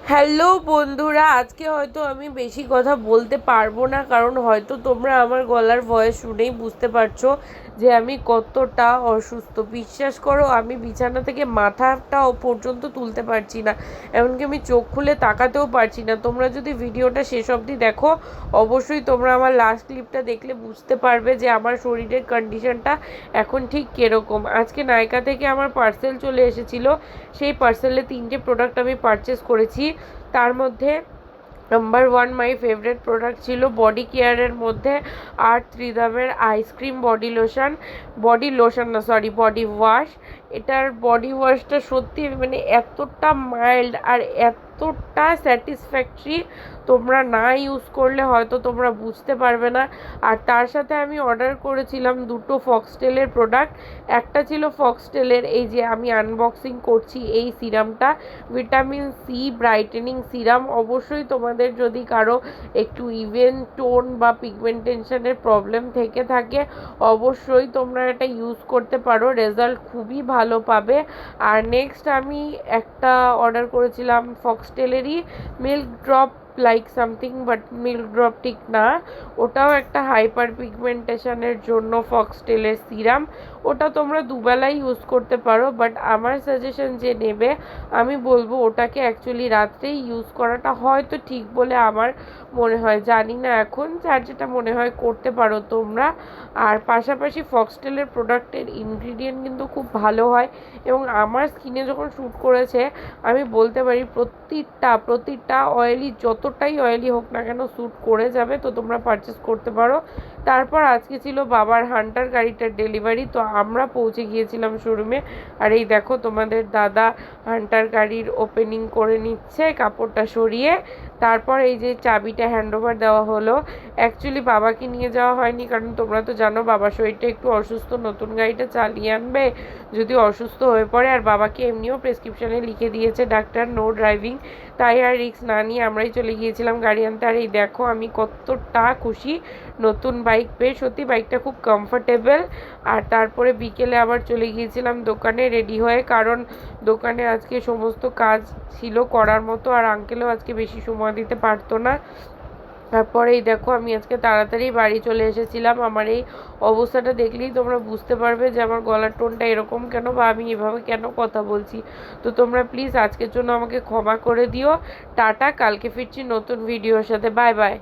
Hello বন্ধুরা, আজকে হয়তো আমি বেশি কথা বলতে পারবো না, কারণ হয়তো তোমরা আমার গলার ভয়েস শুনেই বুঝতে পারছো যে আমি কতটা অসুস্থ। বিশ্বাস করো, আমি বিছানা থেকে মাথাটা পর্যন্ত তুলতে পারছি না, এমনকি আমি চোখ খুলে তাকাতেও পারছি না। তোমরা যদি ভিডিওটা শেষ অবধি দেখো, অবশ্যই তোমরা আমার লাস্ট ক্লিপটা দেখলে বুঝতে পারবে যে আমার শরীরের কন্ডিশনটা এখন ঠিক কীরকম। আজকে নায়কা থেকে আমার পার্সেল চলে এসেছিলো। সেই পার্সেলে 3টে প্রোডাক্ট আমি পারচেস করেছি। তার মধ্যে নাম্বার 1 মাই ফেভারিট প্রোডাক্ট ছিল বডি কেয়ারের মধ্যে আর্থ রিদমের আইসক্রিম বডি লোশন না সরি বডি ওয়াশ। এটার বডি ওয়াশটা সত্যি মানে এতটা মাইল্ড আর এতটা স্যাটিসফ্যাক্টরি, তোমরা না ইউজ করলে হয়তো তোমরা বুঝতে পারবে না। আর তার সাথে আমি অর্ডার করেছিলাম 2টো ফক্সটেলের প্রোডাক্ট। একটা ছিল ফক্সটেলের এই যে আমি আনবক্সিং করছি এই সিরামটা, ভিটামিন সি ব্রাইটেনিং সিরাম। অবশ্যই তোমাদের যদি কারো একটু ইভেন টোন বা পিগমেন্টেশনের প্রবলেম থেকে থাকে, অবশ্যই তোমরা এটা ইউজ করতে পারো, রেজাল্ট খুবই ভালো পাবে। আর নেক্সট আমি একটা অর্ডার করেছিলাম ফক্সটেলেরই milk drop like something, but milk drop ঠিক না, ওটাও একটা হাইপার পিগমেন্টেশনের জন্য ফক্সটেলের সিরাম। ওটা তোমরা দুবেলাই ইউজ করতে পারো, বাট আমার সাজেশন যে নেবে আমি বলবো ওটাকে অ্যাকচুয়ালি রাত্রেই ইউজ করাটা হয়তো ঠিক বলে আমার মনে হয়, জানি না এখন, যার যেটা মনে হয় করতে পারো তোমরা। আর পাশাপাশি ফক্সটেলের প্রোডাক্টের ইনগ্রিডিয়েন্ট কিন্তু খুব ভালো হয়, এবং আমার স্কিনে যখন শ্যুট করেছে আমি বলতে পারি প্রতিটা অয়েলি, যতটাই অয়েলি হোক না কেন শ্যুট করে যাবে, তো তোমরা পারচেস করতে পারো। তারপর আজকে ছিল বাবার হান্টার গাড়িটার ডেলিভারি, তো আমরা পৌঁছে গিয়েছিলাম শোরুমে। আর এই দেখো তোমাদের দাদা হান্টার গাড়ির ওপেনিং করে নিচ্ছে কাপড়টা সরিয়ে। তারপর এই যে চাবিটা হ্যান্ডওভার দেওয়া হলো। অ্যাকচুয়ালি বাবাকে নিয়ে যাওয়া হয়নি, কারণ তোমরা তো জানো বাবার শরীরটা একটু অসুস্থ, নতুন গাড়িটা চালিয়ে আনবে যদি অসুস্থ হয়ে পড়ে। আর বাবাকে এমনিও প্রেসক্রিপশনে লিখে দিয়েছে ডাক্তার নো ড্রাইভিং, তাই আর রিস্ক না নিয়ে আমরাই চলে গিয়েছিলাম গাড়ি আনতে। আর এই দেখো আমি কতটা খুশি নতুন বাইক পেয়ে, সত্যি বাইকটা খুব কমফোর্টেবল। আর তারপরে বিকেলে আবার চলে গিয়েছিলাম দোকানে রেডি হয়ে, কারণ দোকানে আজকে সমস্ত কাজ ছিল করার মতো, আর আঙ্কেলও আজকে বেশি সময় দিতে পারতো না। তারপরে এই দেখো আমি আজকে তাড়াতাড়ি বাড়ি চলে এসেছিলাম। আমার এই অবস্থাটা দেখলেই তোমরা বুঝতে পারবে যে আমার গলার টোনটা এরকম কেন, বা আমি এভাবে কেন কথা বলছি। তো তোমরা প্লিজ আজকের জন্য আমাকে ক্ষমা করে দিও। টাটা, কালকে ফিরছি নতুন ভিডিওর সাথে। Bye bye.